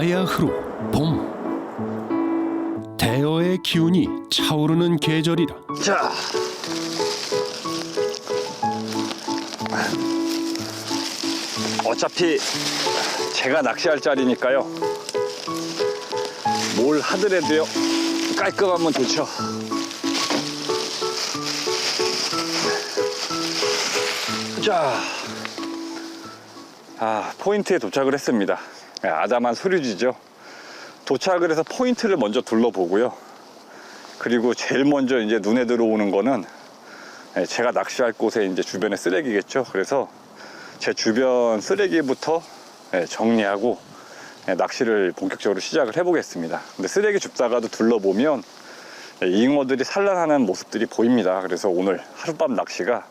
바야흐로 봄. 대어의 기운이 차오르는 계절이라. 자, 어차피 제가 낚시할 자리니까요. 뭘 하더라도요 깔끔하면 좋죠. 자, 포인트에 도착을 했습니다. 아담한 소류지죠. 도착을 해서 포인트를 먼저 둘러보고요. 그리고 제일 먼저 이제 눈에 들어오는 거는 제가 낚시할 곳에 이제 주변에 쓰레기겠죠. 그래서 제 주변 쓰레기부터 정리하고 낚시를 본격적으로 시작을 해보겠습니다. 근데 쓰레기 줍다가도 둘러보면 잉어들이 산란하는 모습들이 보입니다. 그래서 오늘 하룻밤 낚시가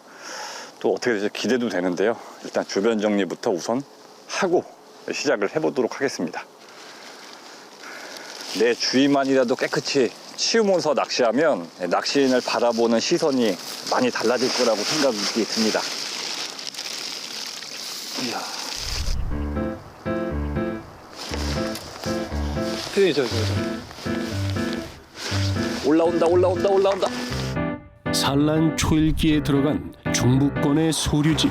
또 어떻게 될지 기대도 되는데요. 일단 주변 정리부터 우선 하고 시작을 해보도록 하겠습니다. 내 주위만이라도 깨끗이 치우면서 낚시하면 낚시인을 바라보는 시선이 많이 달라질 거라고 생각이 듭니다. 이야. 올라온다. 산란 초일기에 들어간 중부권의 소류지.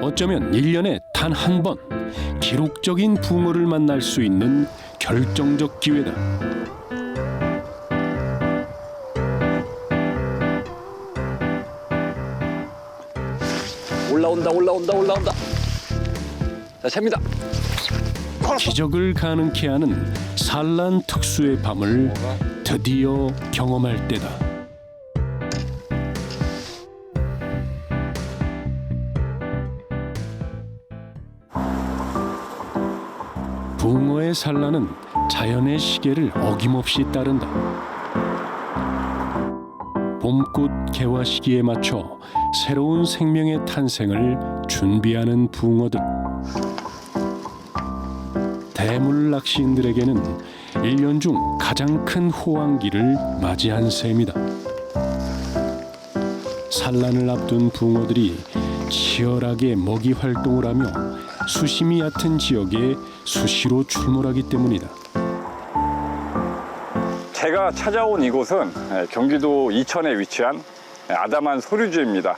어쩌면 1년에 단 한 번 기록적인 붕어를 만날 수 있는 결정적 기회다. 올라온다. 자, 챕니다. 기적을 가능케 하는 산란 특수의 밤을 드디어 경험할 때다. 붕어의 산란은 자연의 시계를 어김없이 따른다. 봄꽃 개화 시기에 맞춰 새로운 생명의 탄생을 준비하는 붕어들. 대물 낚시인들에게는 1년 중 가장 큰 호황기를 맞이한 셈이다. 산란을 앞둔 붕어들이 치열하게 먹이 활동을 하며 수심이 얕은 지역에 수시로 출몰하기 때문이다. 제가 찾아온 이곳은 경기도 이천에 위치한 아담한 소류지입니다.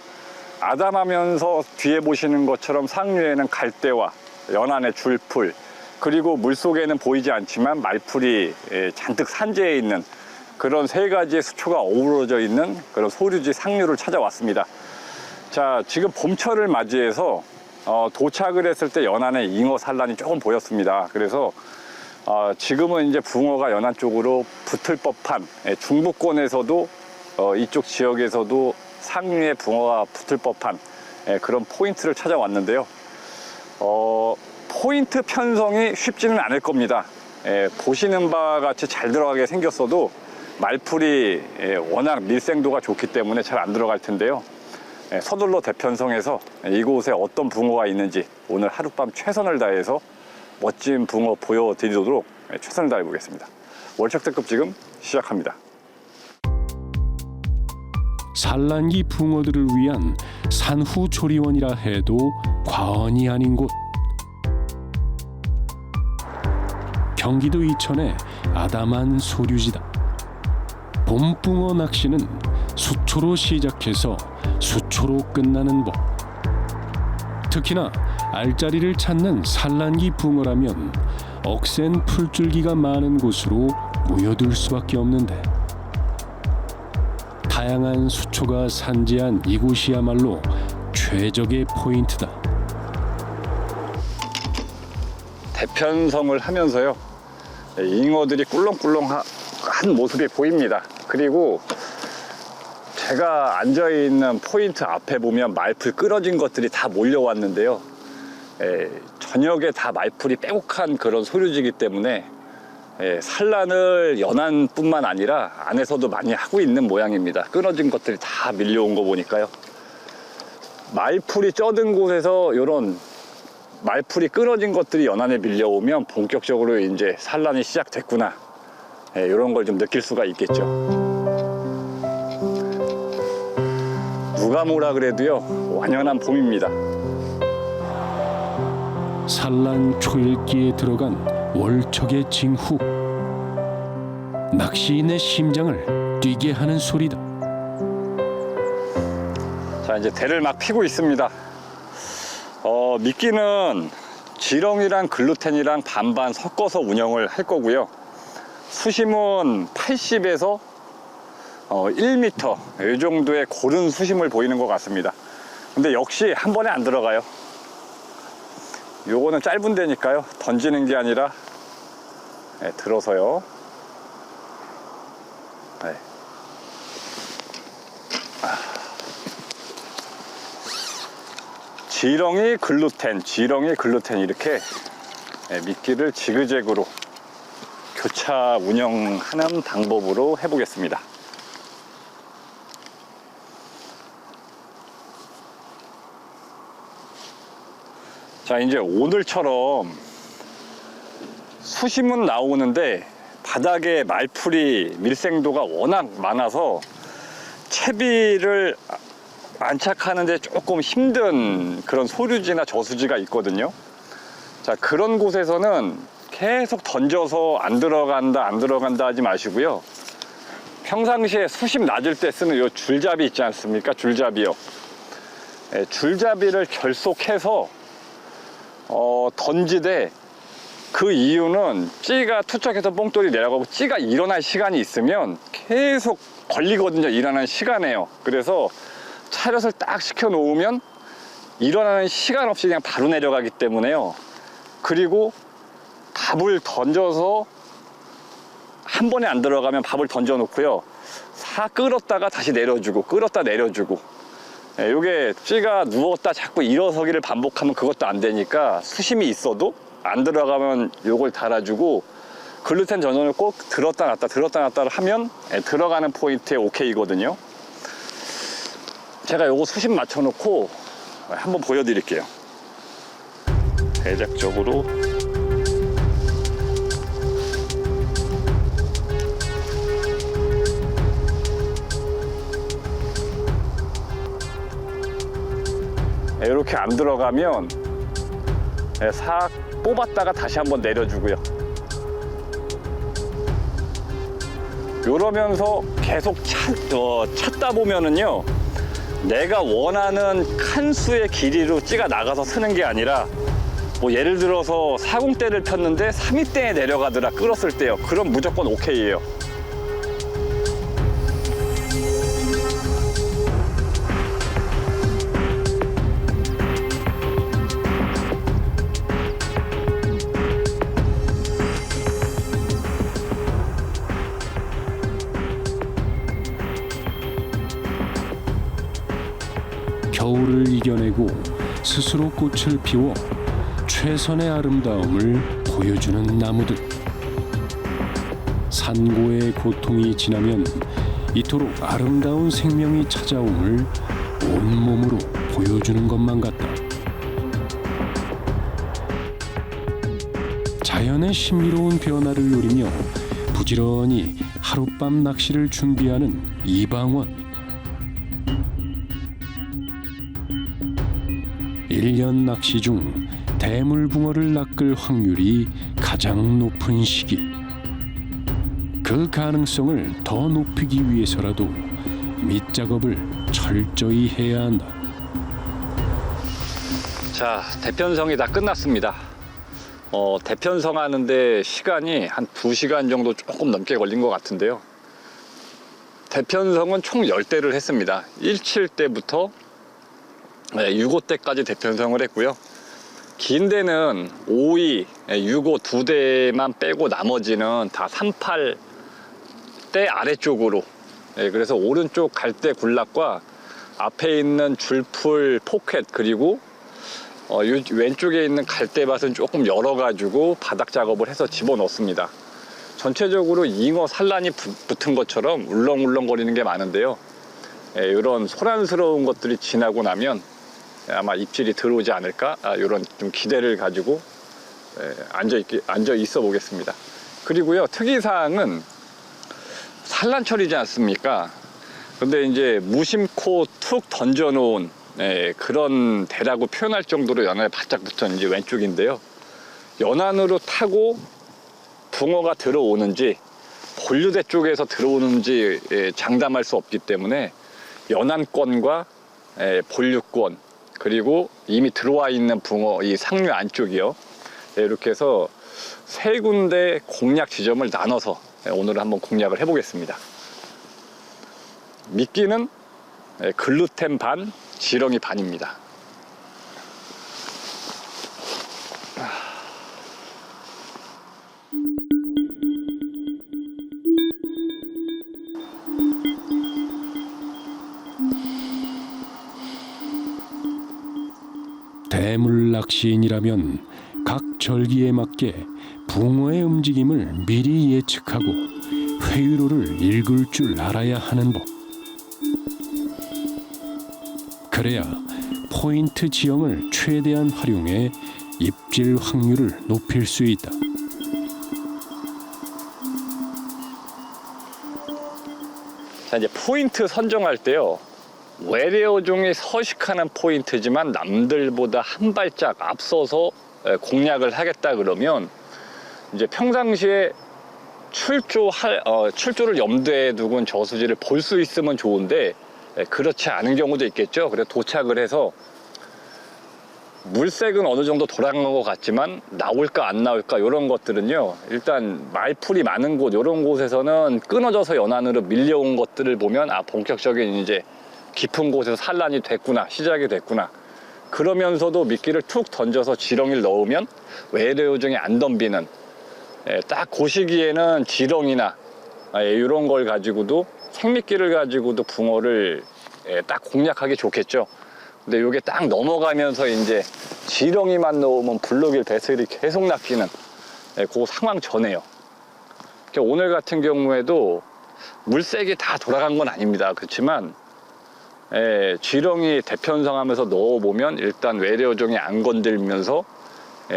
아담하면서 뒤에 보시는 것처럼 상류에는 갈대와 연안의 줄풀, 그리고 물속에는 보이지 않지만 말풀이 잔뜩 산재해 있는 그런 세 가지의 수초가 어우러져 있는 그런 소류지 상류를 찾아왔습니다. 자, 지금 봄철을 맞이해서 도착을 했을 때 연안에 잉어 산란이 조금 보였습니다. 그래서 지금은 이제 붕어가 연안 쪽으로 붙을 법한 중부권에서도 이쪽 지역에서도 상류에 붕어가 붙을 법한 그런 포인트를 찾아왔는데요. 포인트 편성이 쉽지는 않을 겁니다. 보시는 바와 같이 잘 들어가게 생겼어도 말풀이 워낙 밀생도가 좋기 때문에 잘 안 들어갈 텐데요. 서둘러 대편성해서 이곳에 어떤 붕어가 있는지 오늘 하룻밤 최선을 다해서 멋진 붕어 보여드리도록 최선을 다해 보겠습니다. 월척대급 지금 시작합니다. 산란기 붕어들을 위한 산후 조리원이라 해도 과언이 아닌 곳. 경기도 이천의 아담한 소류지다. 봄붕어 낚시는 수초로 시작해서 수초로 끝나는 법. 특히나 알짜리를 찾는 산란기 붕어라면 억센 풀줄기가 많은 곳으로 모여들 수밖에 없는데, 다양한 수초가 산재한 이곳이야말로 최적의 포인트다. 대편성을 하면서요, 잉어들이 꿀렁꿀렁한 모습이 보입니다. 그리고 제가 앉아있는 포인트 앞에 보면 말풀 끊어진 것들이 다 몰려왔는데요. 저녁에 다 말풀이 빼곡한 그런 소류지이기 때문에 산란을 연안뿐만 아니라 안에서도 많이 하고 있는 모양입니다. 끊어진 것들이 다 밀려온 거 보니까요. 말풀이 쪄든 곳에서 이런 말풀이 끊어진 것들이 연안에 밀려오면 본격적으로 이제 산란이 시작됐구나, 이런 걸 좀 느낄 수가 있겠죠. 누가 뭐라 그래도요, 완연한 봄입니다. 산란 초읽기에 들어간 월척의 징후. 낚시인의 심장을 뛰게 하는 소리다. 자, 이제 대를 막 피고 있습니다. 미끼는 지렁이랑 글루텐이랑 반반 섞어서 운영을 할 거고요. 수심은 80에서 1m 이 정도의 고른 수심을 보이는 것 같습니다. 근데 역시 한 번에 안 들어가요. 요거는 짧은 데니까요, 던지는 게 아니라 들어서요. 네. 지렁이 글루텐 이렇게 미끼를 지그재그로 교차 운영하는 방법으로 해보겠습니다. 자, 이제 오늘처럼 수심은 나오는데 바닥에 말풀이 밀생도가 워낙 많아서 채비를 안착하는데 조금 힘든 그런 소류지나 저수지가 있거든요. 자, 그런 곳에서는 계속 던져서 안 들어간다 하지 마시고요. 평상시에 수심 낮을 때 쓰는 요 줄잡이 있지 않습니까? 줄잡이요. 줄잡이를 결속해서 던지되, 그 이유는 찌가 투척해서 뽕돌이 내려가고 찌가 일어날 시간이 있으면 계속 걸리거든요. 일어나는 시간에요. 그래서 차렷을 딱 시켜 놓으면 일어나는 시간 없이 그냥 바로 내려가기 때문에요. 그리고 밥을 던져서 한 번에 안 들어가면 밥을 던져 놓고요, 사 끌었다가 다시 내려주고 끌었다 내려주고, 요게 찌가 누웠다 자꾸 일어서기를 반복하면 그것도 안 되니까 수심이 있어도 안 들어가면 요걸 달아주고, 글루텐 전원을 꼭 들었다 놨다 하면 들어가는 포인트에 오케이거든요. 제가 요거 수심 맞춰놓고 한번 보여드릴게요. 대략적으로 이렇게 안 들어가면 싹 뽑았다가 다시 한번 내려주고요. 이러면서 계속 찾다 보면은요, 내가 원하는 칸수의 길이로 찌가 나가서 쓰는 게 아니라, 뭐 예를 들어서 40대를 폈는데 32대에 내려가더라, 끌었을 때요. 그럼 무조건 오케이예요. 겨울을 이겨내고 스스로 꽃을 피워 최선의 아름다움을 보여주는 나무들. 산고의 고통이 지나면 이토록 아름다운 생명이 찾아옴을 온몸으로 보여주는 것만 같다. 자연의 신비로운 변화를 노리며 부지런히 하룻밤 낚시를 준비하는 이방원. 1년 낚시 중 대물붕어를 낚을 확률이 가장 높은 시기. 그 가능성을 더 높이기 위해서라도 밑작업을 철저히 해야 한다. 자, 대편성이 다 끝났습니다. 대편성 하는데 시간이 한 2시간 정도 조금 넘게 걸린 것 같은데요. 대편성은 총 10대를 했습니다. 17대부터 6호대까지 대편성을 했고요. 긴 데는 5위, 6호 2대만 빼고 나머지는 다 38대 아래쪽으로. 그래서 오른쪽 갈대 군락과 앞에 있는 줄풀 포켓, 그리고 왼쪽에 있는 갈대밭은 조금 열어가지고 바닥 작업을 해서 집어넣습니다. 전체적으로 잉어 산란이 붙은 것처럼 울렁울렁거리는 게 많은데요. 이런 소란스러운 것들이 지나고 나면 아마 입질이 들어오지 않을까, 이런 좀 기대를 가지고 앉아 있어 보겠습니다. 그리고요, 특이사항은 산란철이지 않습니까? 근데 이제 무심코 툭 던져놓은 그런 대라고 표현할 정도로 연안에 바짝 붙었는지 왼쪽인데요. 연안으로 타고 붕어가 들어오는지 본류대 쪽에서 들어오는지 장담할 수 없기 때문에 연안권과 본류권 그리고 이미 들어와 있는 붕어 이 상류 안쪽이요. 이렇게 해서 세 군데 공략 지점을 나눠서 오늘 한번 공략을 해보겠습니다. 미끼는 글루텐 반, 지렁이 반입니다. 대물 낚시인이라면 각 절기에 맞게 붕어의 움직임을 미리 예측하고 회유로를 읽을 줄 알아야 하는 법. 그래야 포인트 지형을 최대한 활용해 입질 확률을 높일 수 있다. 자, 이제 포인트 선정할 때요. 외래어종이 서식하는 포인트지만 남들보다 한 발짝 앞서서 공략을 하겠다 그러면 이제 평상시에 출조를 염두에 두고 저수지를 볼 수 있으면 좋은데 그렇지 않은 경우도 있겠죠. 그래서 도착을 해서 물색은 어느 정도 돌아간 것 같지만 나올까 안 나올까 이런 것들은요. 일단 말풀이 많은 곳 이런 곳에서는 끊어져서 연안으로 밀려온 것들을 보면 본격적인 이제 깊은 곳에서 산란이 됐구나, 시작이 됐구나. 그러면서도 미끼를 툭 던져서 지렁이를 넣으면 외래어종이 안 덤비는 딱 그 시기에는 지렁이나 이런 걸 가지고도 생미끼를 가지고도 붕어를 딱 공략하기 좋겠죠. 근데 이게 딱 넘어가면서 이제 지렁이만 넣으면 블루길 배슬이 계속 낚이는 그 상황 전에요. 오늘 같은 경우에도 물색이 다 돌아간 건 아닙니다. 그렇지만 지렁이 대편성하면서 넣어보면 일단 외래어종이 안 건들면서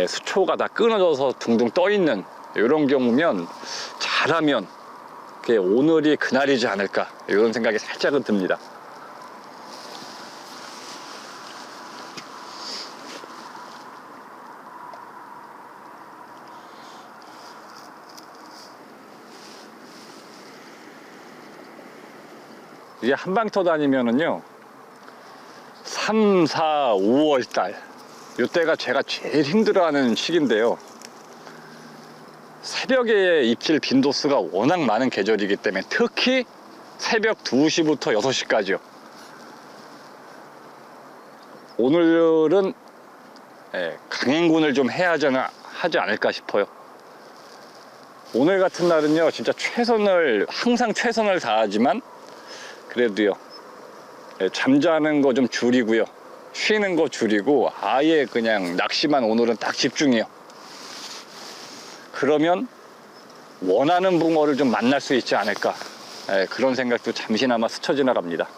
수초가 다 끊어져서 둥둥 떠있는 이런 경우면 잘하면 오늘이 그날이지 않을까 이런 생각이 살짝은 듭니다. 이게 한방터 다니면은요 3, 4, 5월 달 이때가 제가 제일 힘들어하는 시기인데요. 새벽에 입질 빈도수가 워낙 많은 계절이기 때문에 특히 새벽 2시부터 6시까지요. 오늘은 강행군을 좀 해야 하지 않을까 싶어요. 오늘 같은 날은요 진짜 항상 최선을 다하지만 그래도요 잠자는 거 좀 줄이고요, 쉬는 거 줄이고 아예 그냥 낚시만 오늘은 딱 집중해요. 그러면 원하는 붕어를 좀 만날 수 있지 않을까 그런 생각도 잠시나마 스쳐 지나갑니다.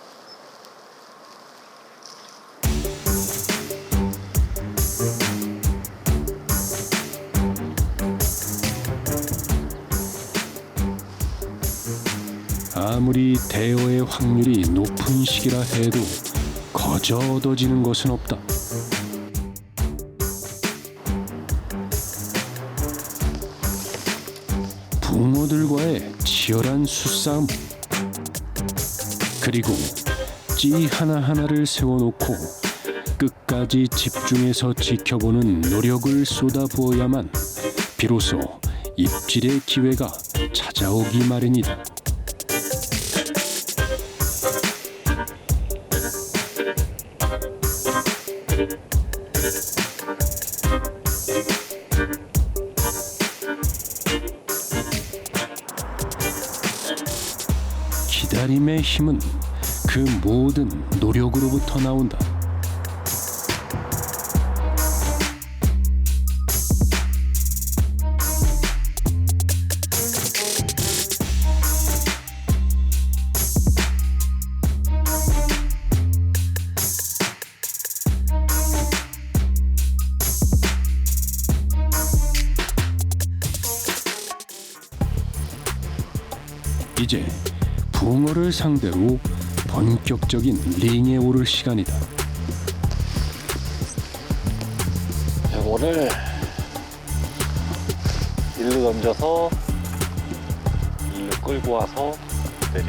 아무리 대어의 확률이 높은 시기라 해도 거저 얻어지는 것은 없다. 붕어들과의 치열한 수싸움, 그리고 찌 하나하나를 세워놓고 끝까지 집중해서 지켜보는 노력을 쏟아부어야만 비로소 입질의 기회가 찾아오기 마련이다. 기다림의 힘은 그 모든 노력으로부터 나온다. 이제 붕어를 상대로 본격적인 링에 오를 시간이다. 붕어를 일로 던져서 일로 끌고 와서 내려.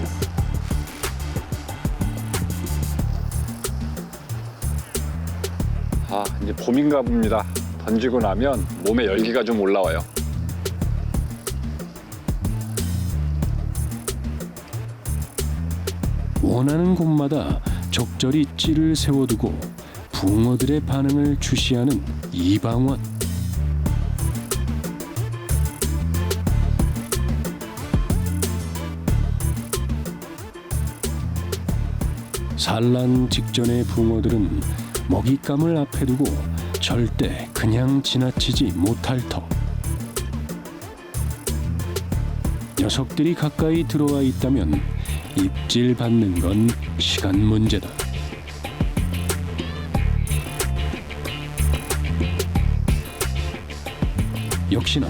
아, 이제 봄인가 봅니다. 던지고 나면 몸에 열기가 좀 올라와요. 원하는 곳마다 적절히 찌를 세워두고 붕어들의 반응을 주시하는 이방원. 산란 직전의 붕어들은 먹잇감을 앞에 두고 절대 그냥 지나치지 못할 터. 녀석들이 가까이 들어와 있다면 입질 받는 건 시간 문제다. 역시나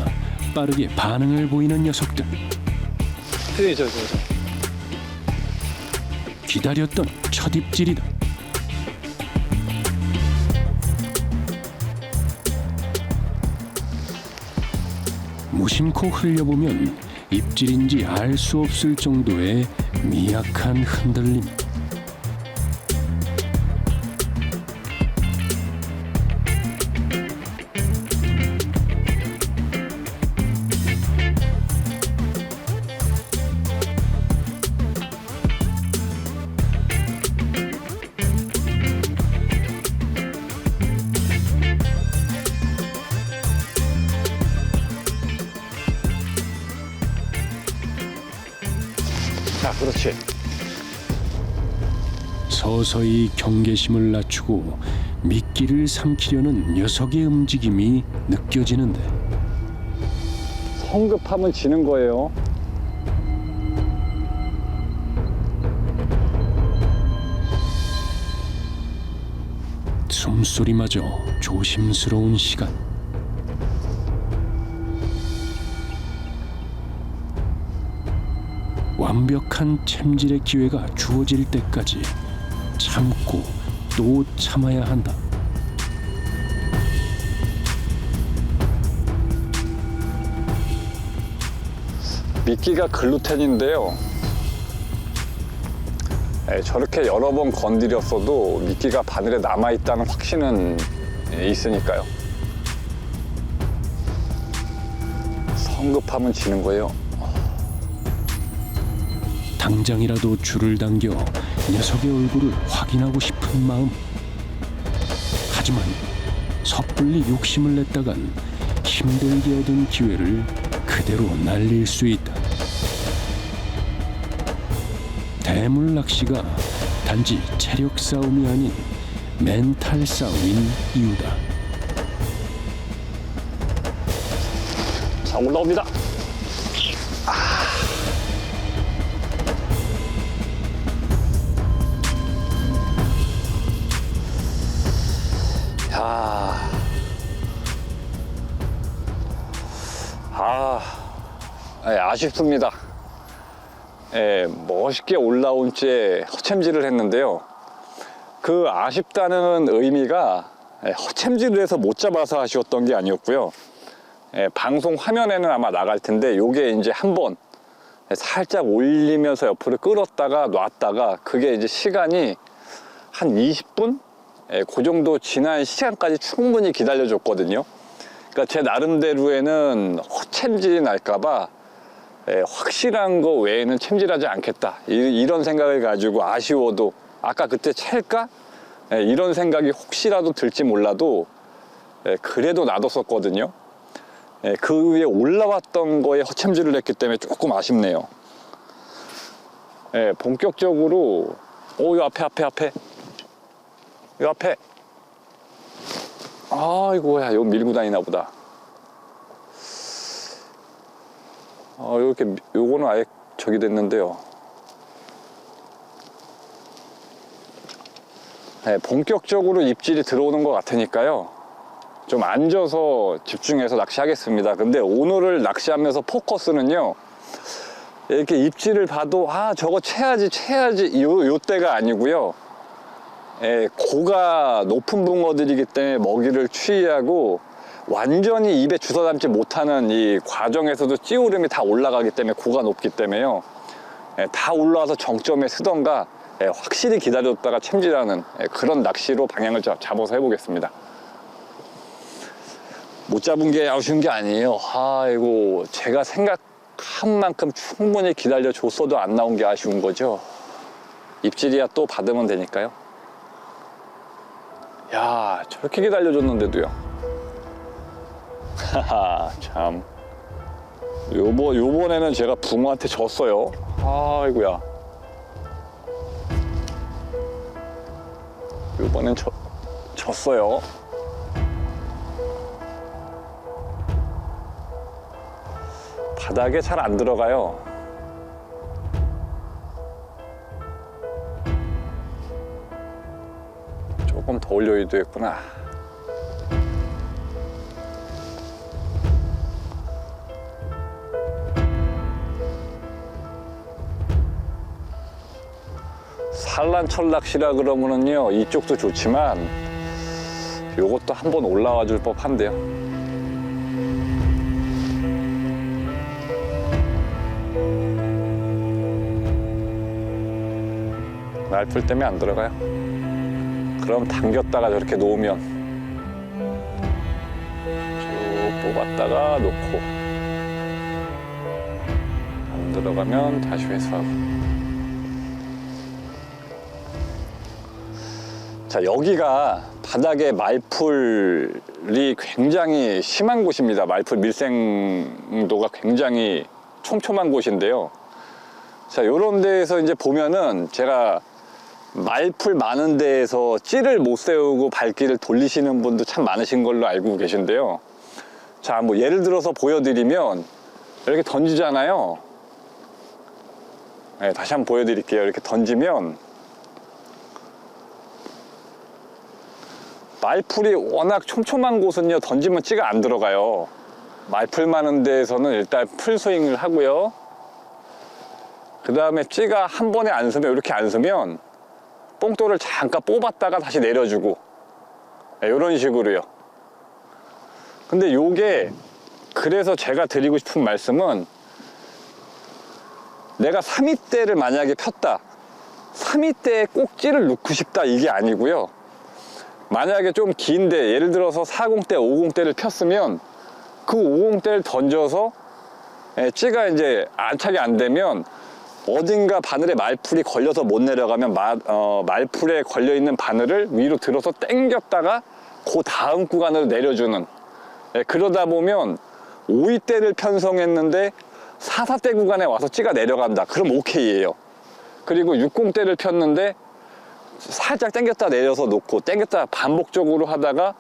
빠르게 반응을 보이는 녀석들. 저. 기다렸던 첫 입질이다. 무심코 흘려보면 입질인지 알 수 없을 정도의 미약한 흔들림. 자, 그렇지. 서서히 경계심을 낮추고 미끼를 삼키려는 녀석의 움직임이 느껴지는데 성급하면 지는 거예요. 숨소리마저 조심스러운 시간. 완벽한 챔질의 기회가 주어질 때까지 참고 또 참아야 한다. 미끼가 글루텐인데요. 저렇게 여러 번 건드렸어도 미끼가 바늘에 남아있다는 확신은 있으니까요. 성급하면 지는 거예요. 당장이라도 줄을 당겨 녀석의 얼굴을 확인하고 싶은 마음. 하지만 섣불리 욕심을 냈다간 힘들게 얻은 기회를 그대로 날릴 수 있다. 대물 낚시가 단지 체력 싸움이 아닌 멘탈 싸움인 이유다. 자, 올라옵니다. 아쉽습니다. 멋있게 올라온 채 허챔질을 했는데요. 그 아쉽다는 의미가 허챔질을 해서 못 잡아서 아쉬웠던 게 아니었고요. 방송 화면에는 아마 나갈 텐데 요게 이제 한번 살짝 올리면서 옆으로 끌었다가 놨다가 그게 이제 시간이 한 20분? 그 정도 지난 시간까지 충분히 기다려줬거든요. 그러니까 제 나름대로에는 허챔질이 날까봐 확실한 거 외에는 챔질하지 않겠다 이런 생각을 가지고 아쉬워도 아까 그때 찰까? 이런 생각이 혹시라도 들지 몰라도 그래도 놔뒀었거든요. 그 위에 올라왔던 거에 허챔질을 했기 때문에 조금 아쉽네요. 본격적으로 요 앞에 요 앞에 아이고야, 요 밀고 다니나 보다. 이렇게 요거는 아예 저기 됐는데요. 본격적으로 입질이 들어오는 것 같으니까요. 좀 앉아서 집중해서 낚시하겠습니다. 근데 오늘을 낚시하면서 포커스는요. 이렇게 입질을 봐도 저거 채야지 요 때가 아니고요. 고가 높은 붕어들이기 때문에 먹이를 추이하고 완전히 입에 주워 담지 못하는 이 과정에서도 찌우름이 다 올라가기 때문에, 고가 높기 때문에요. 다 올라와서 정점에 쓰던가 확실히 기다렸다가 챔질하는 그런 낚시로 방향을 잡아서 해보겠습니다. 못 잡은 게 아쉬운 게 아니에요. 아이고, 제가 생각한 만큼 충분히 기다려줬어도 안 나온 게 아쉬운 거죠. 입질이야 또 받으면 되니까요. 야, 저렇게 기다려줬는데도요. 하하, 참. 요번에는 제가 붕어한테 졌어요. 아이고야. 요번엔 졌어요. 바닥에 잘 안 들어가요. 조금 더 올려야 되겠구나. 산란철 낚시라 그러면은요, 이쪽도 좋지만 요것도 한번 올라와 줄 법한데요. 날풀 때문에 안 들어가요. 그럼 당겼다가 저렇게 놓으면 쭉 뽑았다가 놓고 안 들어가면 다시 회수하고. 자, 여기가 바닥에 말풀이 굉장히 심한 곳입니다. 말풀 밀생도가 굉장히 촘촘한 곳인데요. 자, 요런 데에서 이제 보면은 제가 말풀 많은 데에서 찌를 못 세우고 발길을 돌리시는 분도 참 많으신 걸로 알고 계신데요. 자, 뭐 예를 들어서 보여드리면 이렇게 던지잖아요. 네, 다시 한번 보여드릴게요. 이렇게 던지면 말풀이 워낙 촘촘한 곳은요, 던지면 찌가 안 들어가요. 말풀 많은 데에서는 일단 풀스윙을 하고요. 그 다음에 찌가 한 번에 안 서면, 이렇게 안 서면 뽕돌을 잠깐 뽑았다가 다시 내려주고, 이런 식으로요. 근데 요게, 그래서 제가 드리고 싶은 말씀은, 내가 3위대를 만약에 폈다, 3위대에 꼭 찌를 넣고 싶다, 이게 아니고요. 만약에 좀 긴데, 예를 들어서 40대, 50대를 폈으면 그 50대를 던져서 찌가 이제 안착이 안 되면 어딘가 바늘에 말풀이 걸려서 못 내려가면 말풀에 걸려있는 바늘을 위로 들어서 당겼다가 그 다음 구간으로 내려주는, 그러다 보면 5위대를 편성했는데 4사대 구간에 와서 찌가 내려간다. 그럼 오케이예요. 그리고 60대를 폈는데 살짝 당겼다 내려서 놓고 당겼다 반복적으로 하다가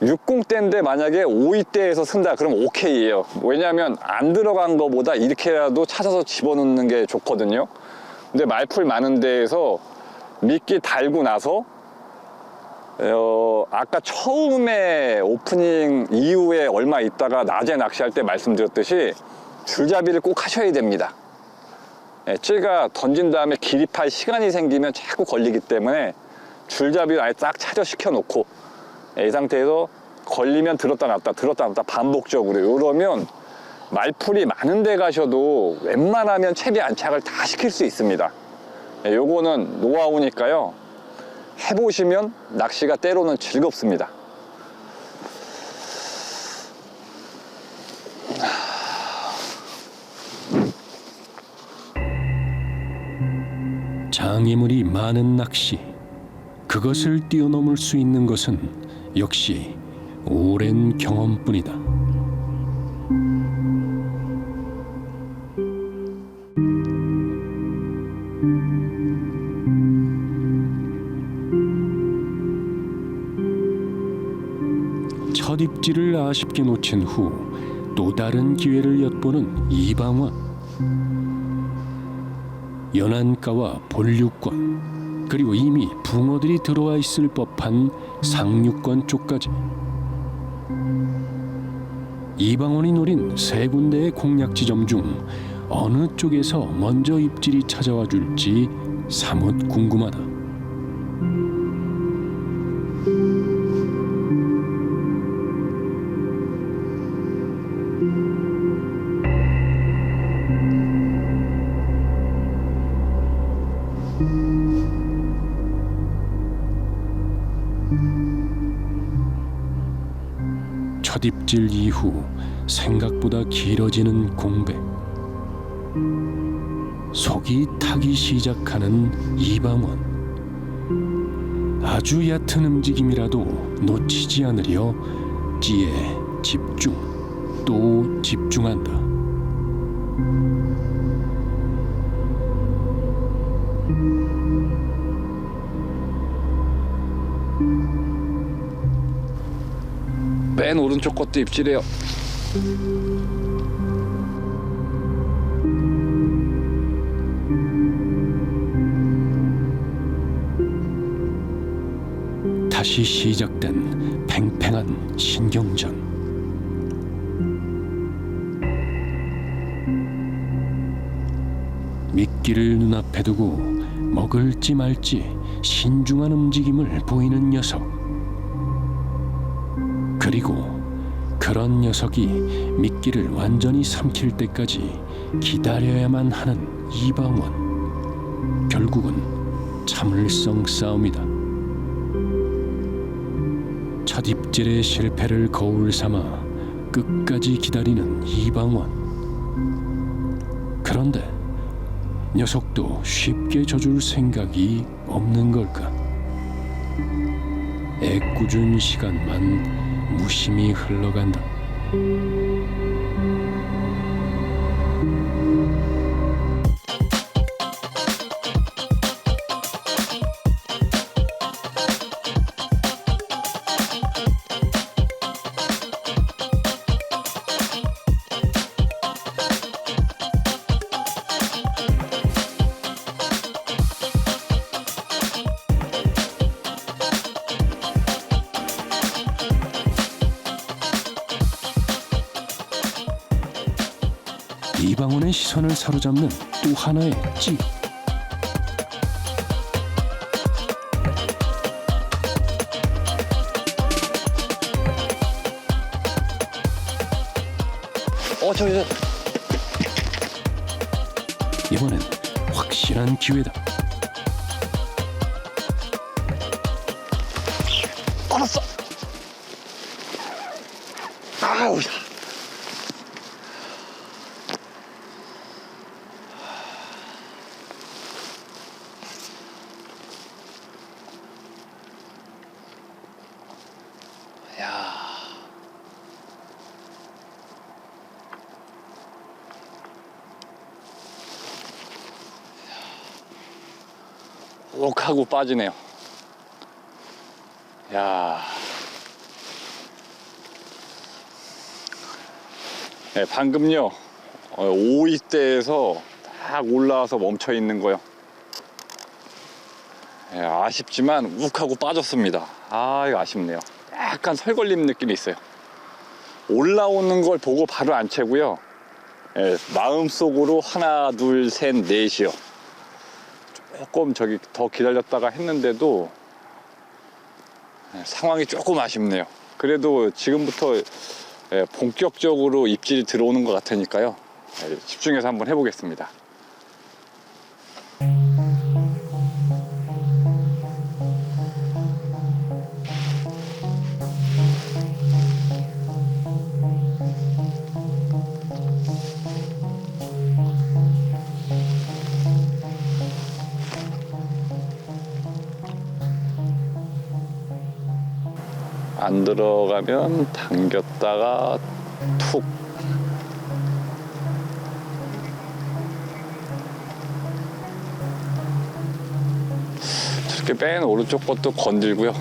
60대인데 만약에 5위대에서 쓴다, 그럼 오케이예요. 왜냐하면 안 들어간 거보다 이렇게라도 찾아서 집어넣는 게 좋거든요. 근데 말풀 많은 데에서 미끼 달고 나서 아까 처음에 오프닝 이후에 얼마 있다가 낮에 낚시할 때 말씀드렸듯이 줄잡이를 꼭 하셔야 됩니다. 찌가 던진 다음에 기립할 시간이 생기면 자꾸 걸리기 때문에 줄잡이를 아예 딱 차저시켜 놓고, 이 상태에서 걸리면 들었다 놨다 들었다 놨다 반복적으로, 이러면 말풀이 많은 데 가셔도 웬만하면 채비 안착을 다 시킬 수 있습니다. 요거는 노하우니까요, 해보시면 낚시가 때로는 즐겁습니다. 장애물이 많은 낚시, 그것을 뛰어넘을 수 있는 것은 역시 오랜 경험뿐이다. 첫 입질을 아쉽게 놓친 후 또 다른 기회를 엿보는 이방원. 연안가와 본류권, 그리고 이미 붕어들이 들어와 있을 법한 상류권 쪽까지 이방원이 노린 세 군데의 공략 지점 중 어느 쪽에서 먼저 입질이 찾아와 줄지 사뭇 궁금하다. 첫 입질 이후 생각보다 길어지는 공백. 속이 타기 시작하는 이방원. 아주 얕은 움직임이라도 놓치지 않으려 찌에 집중 또 집중한다. 맨 오른쪽 것도 입질해요. 다시 시작된 팽팽한 신경전. 미끼를 눈앞에 두고 먹을지 말지 신중한 움직임을 보이는 녀석. 그리고 그런 녀석이 미끼를 완전히 삼킬 때까지 기다려야만 하는 이방원. 결국은 참을성 싸움이다. 첫 입질의 실패를 거울 삼아 끝까지 기다리는 이방원. 그런데 녀석도 쉽게 져줄 생각이 없는 걸까? 애꿎은 시간만 무심히 흘러간다. 이방원의 시선을 사로잡는 또 하나의 찌. 저기 이번엔 확실한 기회다. 알았어. 아우. 야. 옥하고 빠지네요. 야. 네, 방금요. 5위대에서 딱 올라와서 멈춰 있는 거요. 네, 아쉽지만 욱하고 빠졌습니다. 아, 이거 아쉽네요. 약간 설걸림 느낌이 있어요. 올라오는 걸 보고 바로 안 채고요. 네, 마음속으로 하나, 둘, 셋, 넷이요. 조금 저기 더 기다렸다가 했는데도 상황이 조금 아쉽네요. 그래도 지금부터 본격적으로 입질이 들어오는 것 같으니까요. 집중해서 한번 해보겠습니다. 안 들어가면 당겼다가 툭. 저렇게 맨 오른쪽 것도 건들고요.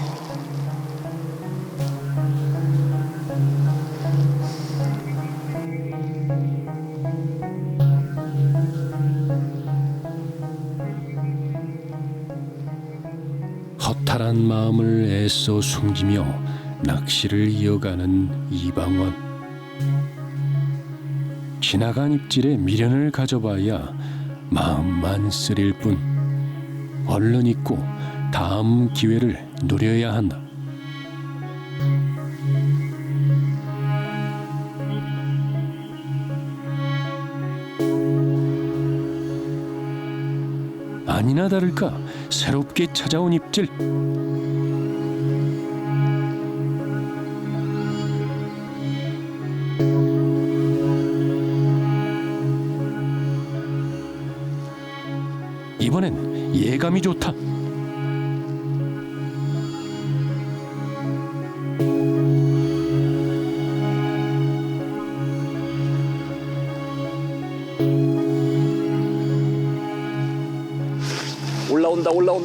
허탈한 마음을 애써 숨기며 낚시를 이어가는 이방원. 지나간 입질에 미련을 가져봐야 마음만 쓰릴 뿐. 얼른 잊고 다음 기회를 노려야 한다. 아니나 다를까 새롭게 찾아온 입질. 이번엔 예감이 좋다.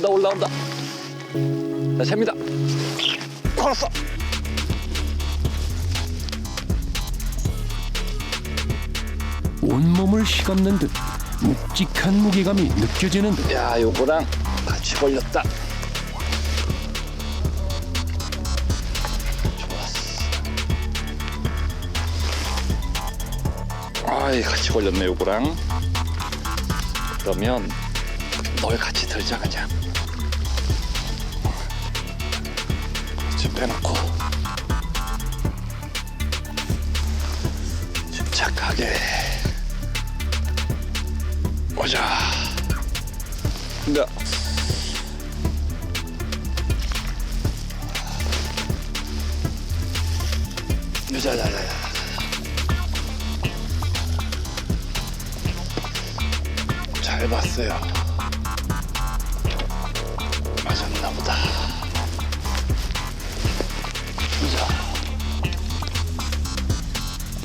올라온다. 자, 셉니다. 걸었어. 온몸을 휘감는 듯 묵직한 무게감이 느껴지는 듯. 야, 요거랑 같이 걸렸다. 좋았어. 아이, 같이 걸렸네, 요거랑. 그러면 널 같이 들자, 그냥. 좀 빼놓고 침착하게 보자. 근데 자자자자. 잘 봤어요. 맞았나 보다. 자,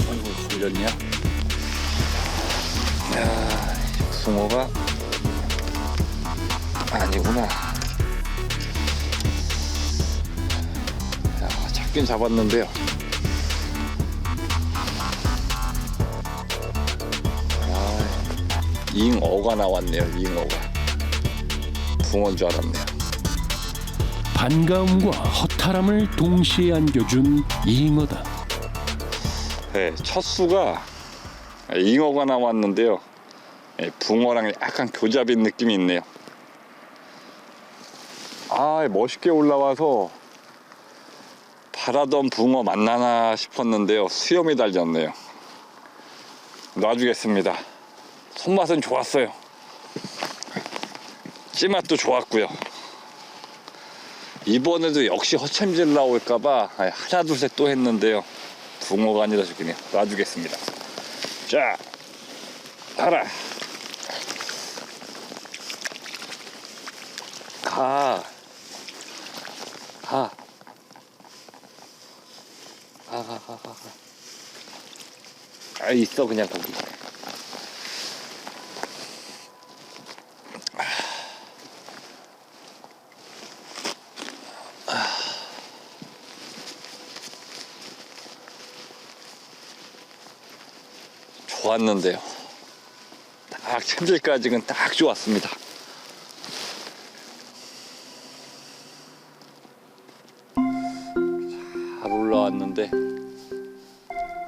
아이고, 걸렸냐? 야, 숭어가 아니구나. 야, 잡긴 잡았는데요. 잉어가 나왔네요. 잉어가. 붕어인 줄 알았네요. 반가움과 허탈함을 동시에 안겨준 잉어다. 네, 첫 수가 잉어가 나왔는데요. 붕어랑 약간 교잡인 느낌이 있네요. 아, 멋있게 올라와서 바라던 붕어 만나나 싶었는데요. 수염이 달렸네요. 놔주겠습니다. 손맛은 좋았어요. 찌맛도 좋았고요. 이번에도 역시 허챔질 나올까봐 하나 둘 셋 또 했는데요. 붕어가 아니라 그냥 놔주겠습니다. 자, 가라. 가. 아, 있어 그냥 거기. 좋았는데요. 딱 챔질까지는 딱 좋았습니다. 잘 올라왔는데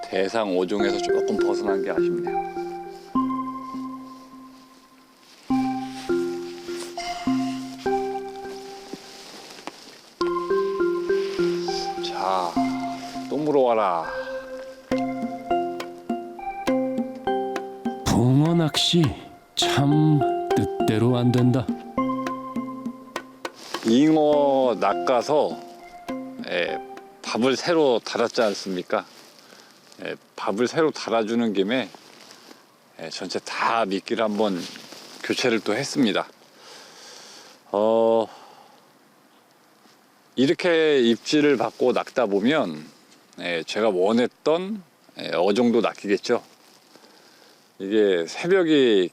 대상 5종에서 조금 벗어난 게 아쉽네요. 자, 또 물어와라. 붕어 낚시 참 뜻대로 안 된다. 잉어 낚아서 밥을 새로 달았지 않습니까? 밥을 새로 달아주는 김에 전체 다 미끼를 한번 교체를 또 했습니다. 이렇게 입질을 받고 낚다 보면 제가 원했던 어종도 낚이겠죠. 이게 새벽이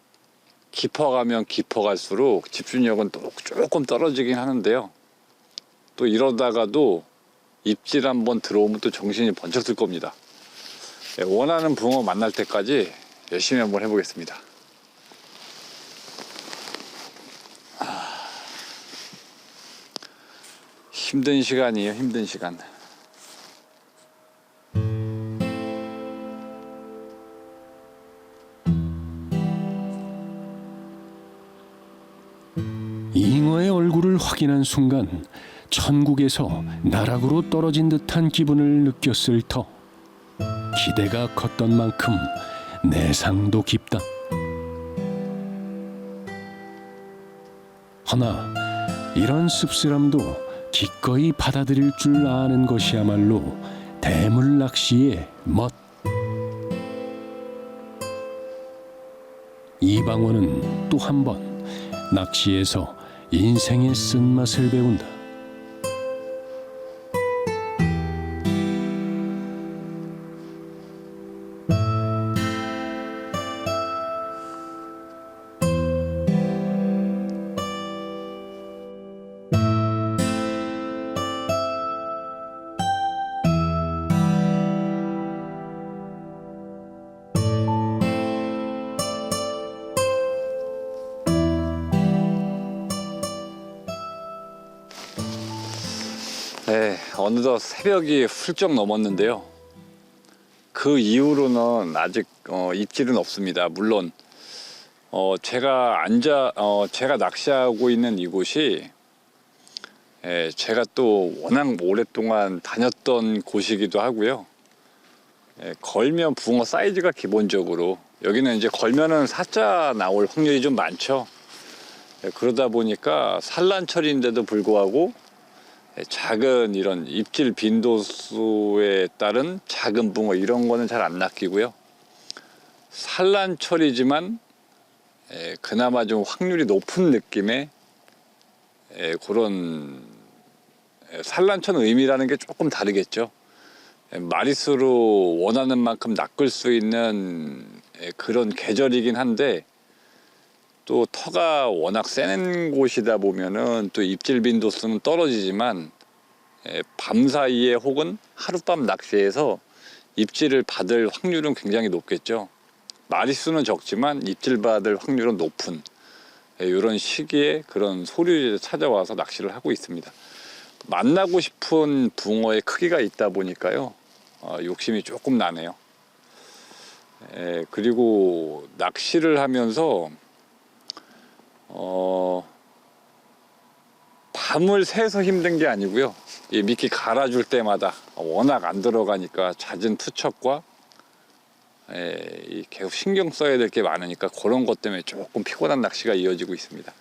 깊어가면 깊어갈수록 집중력은 또 조금 떨어지긴 하는데요. 또 이러다가도 입질 한번 들어오면 또 정신이 번쩍 들 겁니다. 원하는 붕어 만날 때까지 열심히 한번 해보겠습니다. 힘든 시간이에요. 힘든 시간. 잉어의 얼굴을 확인한 순간 천국에서 나락으로 떨어진 듯한 기분을 느꼈을 터. 기대가 컸던 만큼 내상도 깊다. 허나 이런 씁쓸함도 기꺼이 받아들일 줄 아는 것이야말로 대물 낚시의 멋. 이방원은 또 한 번 낚시에서 인생의 쓴맛을 배운다. 네, 어느덧 새벽이 훌쩍 넘었는데요. 그 이후로는 아직 입질은 없습니다. 물론 제가 낚시하고 있는 이곳이 제가 또 워낙 오랫동안 다녔던 곳이기도 하고요. 걸면 붕어 사이즈가 기본적으로 여기는 이제 걸면은 사자 나올 확률이 좀 많죠. 그러다 보니까 산란철인데도 불구하고 작은 이런 입질 빈도수에 따른 작은 붕어 이런 거는 잘 안 낚이고요. 산란철이지만 그나마 좀 확률이 높은 느낌의 그런 산란철 의미라는 게 조금 다르겠죠. 마리수로 원하는 만큼 낚을 수 있는 그런 계절이긴 한데 또 터가 워낙 센 곳이다 보면은 또 입질 빈도수는 떨어지지만 밤 사이에 혹은 하룻밤 낚시해서 입질을 받을 확률은 굉장히 높겠죠. 마리수는 적지만 입질 받을 확률은 높은 이런 시기에 그런 소류에 찾아와서 낚시를 하고 있습니다. 만나고 싶은 붕어의 크기가 있다 보니까요. 욕심이 조금 나네요. 그리고 낚시를 하면서 밤을 새서 힘든 게 아니고요. 이 미끼 갈아줄 때마다 워낙 안 들어가니까 잦은 투척과 계속 신경 써야 될 게 많으니까 그런 것 때문에 조금 피곤한 낚시가 이어지고 있습니다.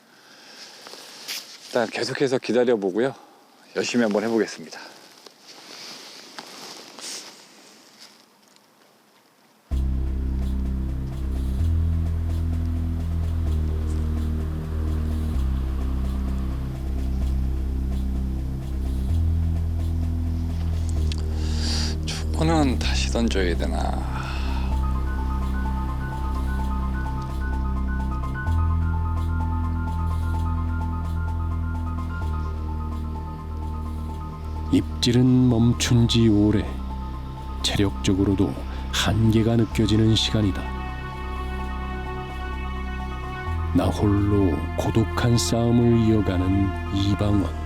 일단 계속해서 기다려보고요. 열심히 한번 해보겠습니다. 조건은 다시 던져야 되나? 입질은 멈춘 지 오래. 체력적으로도 한계가 느껴지는 시간이다. 나 홀로 고독한 싸움을 이어가는 이방원.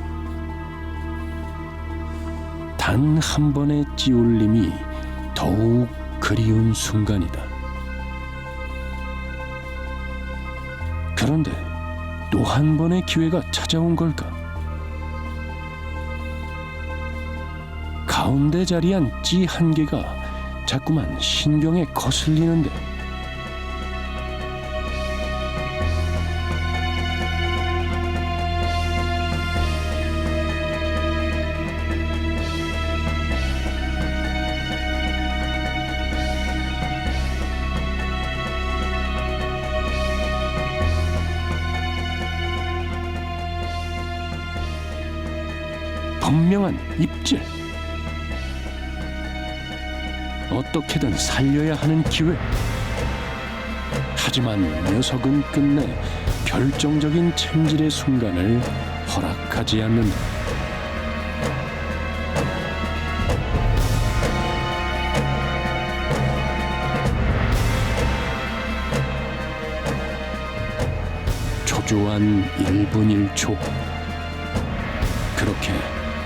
단 한 번의 찌올림이 더욱 그리운 순간이다. 그런데 또 한 번의 기회가 찾아온 걸까? 가운데 자리한 찌 한 개가 자꾸만 신경에 거슬리는데 분명한 입질. 어떻게든 살려야 하는 기회. 하지만 녀석은 끝내 결정적인 챔질의 순간을 허락하지 않는다. 초조한 1분 1초. 그렇게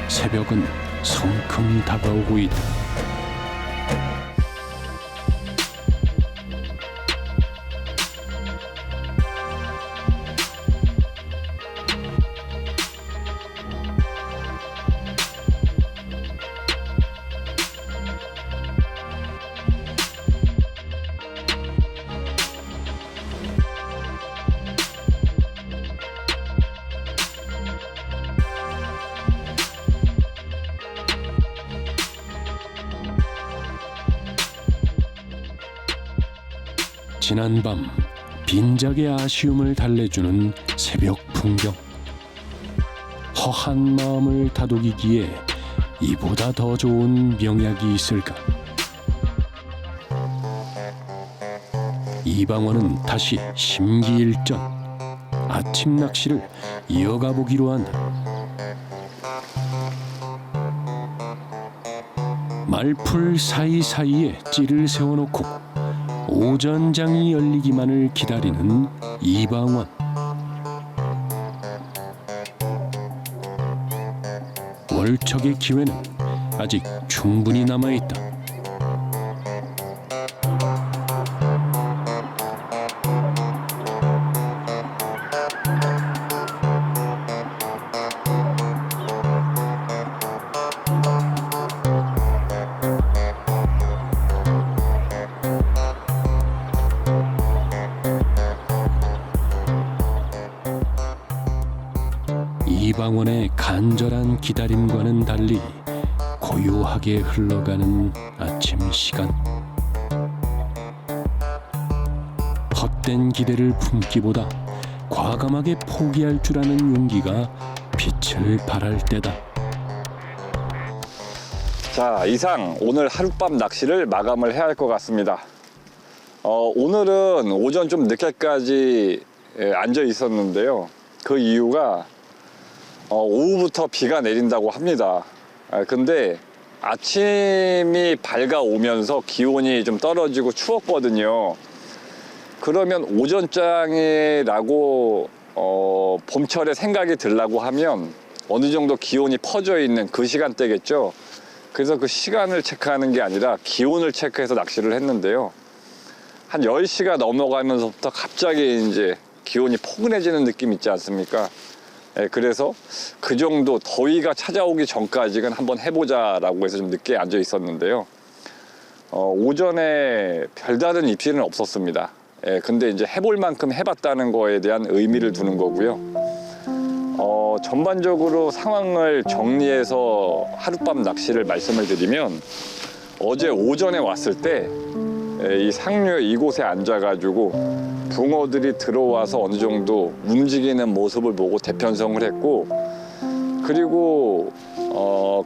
새벽은 성큼 다가오고 있다. 지난 밤 빈작의 아쉬움을 달래주는 새벽 풍경. 허한 마음을 다독이기에 이보다 더 좋은 명약이 있을까? 이방원은 다시 심기일전 아침 낚시를 이어가 보기로 한다. 말풀 사이사이에 찌를 세워놓고 오전장이 열리기만을 기다리는 이방원. 월척의 기회는 아직 충분히 남아있다. 이방원의 간절한 기다림과는 달리 고요하게 흘러가는 아침 시간. 헛된 기대를 품기보다 과감하게 포기할 줄 아는 용기가 빛을 발할 때다. 자, 이상 오늘 하룻밤 낚시를 마감을 해야 할 것 같습니다. 오늘은 오전 좀 늦게까지 앉아 있었는데요. 그 이유가 오후부터 비가 내린다고 합니다. 근데 아침이 밝아오면서 기온이 좀 떨어지고 추웠거든요. 그러면 오전장이라고 봄철에 생각이 들라고 하면 어느 정도 기온이 퍼져 있는 그 시간대겠죠. 그래서 그 시간을 체크하는 게 아니라 기온을 체크해서 낚시를 했는데요. 한 10시가 넘어가면서부터 갑자기 이제 기온이 포근해지는 느낌 있지 않습니까? 그래서 그 정도 더위가 찾아오기 전까지는 한번 해보자라고 해서 좀 늦게 앉아 있었는데요. 오전에 별다른 입질은 없었습니다. 근데 이제 해볼 만큼 해봤다는 거에 대한 의미를 두는 거고요. 전반적으로 상황을 정리해서 하룻밤 낚시를 말씀을 드리면, 어제 오전에 왔을 때 이 상류에 이곳에 앉아가지고 붕어들이 들어와서 어느 정도 움직이는 모습을 보고 대편성을 했고, 그리고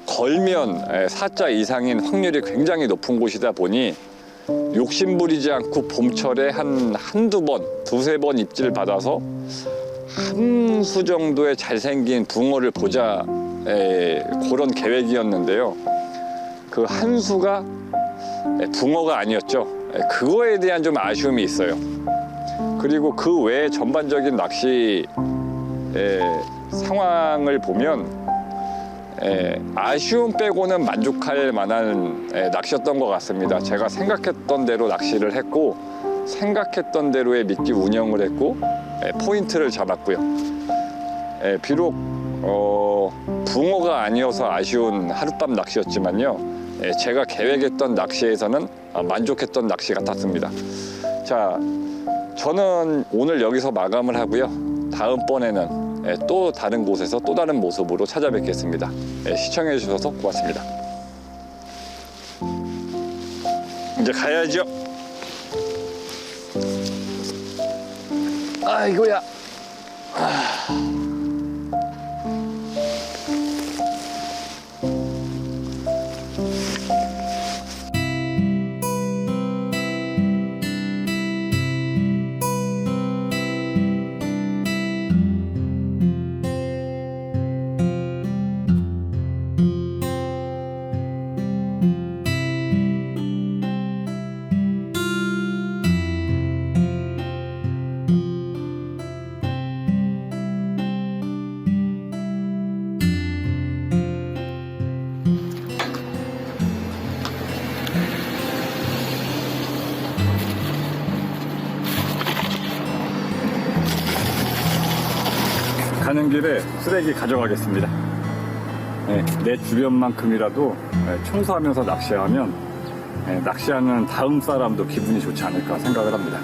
걸면 4자 이상인 확률이 굉장히 높은 곳이다 보니 욕심부리지 않고 봄철에 한두 번, 두세 번 입질을 받아서 한 수 정도의 잘생긴 붕어를 보자, 그런 계획이었는데요. 그 한 수가 붕어가 아니었죠. 그거에 대한 좀 아쉬움이 있어요. 그리고 그 외에 전반적인 낚시 상황을 보면 아쉬움 빼고는 만족할 만한 낚시였던 것 같습니다. 제가 생각했던 대로 낚시를 했고, 생각했던 대로의 미끼 운영을 했고, 포인트를 잡았고요. 비록 붕어가 아니어서 아쉬운 하룻밤 낚시였지만요, 제가 계획했던 낚시에서는 만족했던 낚시 같았습니다. 자, 저는 오늘 여기서 마감을 하고요. 다음번에는 또 다른 곳에서 또 다른 모습으로 찾아뵙겠습니다. 시청해 주셔서 고맙습니다. 이제 가야죠. 아이고야. 가는 길에 쓰레기 가져가겠습니다. 내 주변만큼이라도 청소하면서 낚시하면 낚시하는 다음 사람도 기분이 좋지 않을까 생각을 합니다.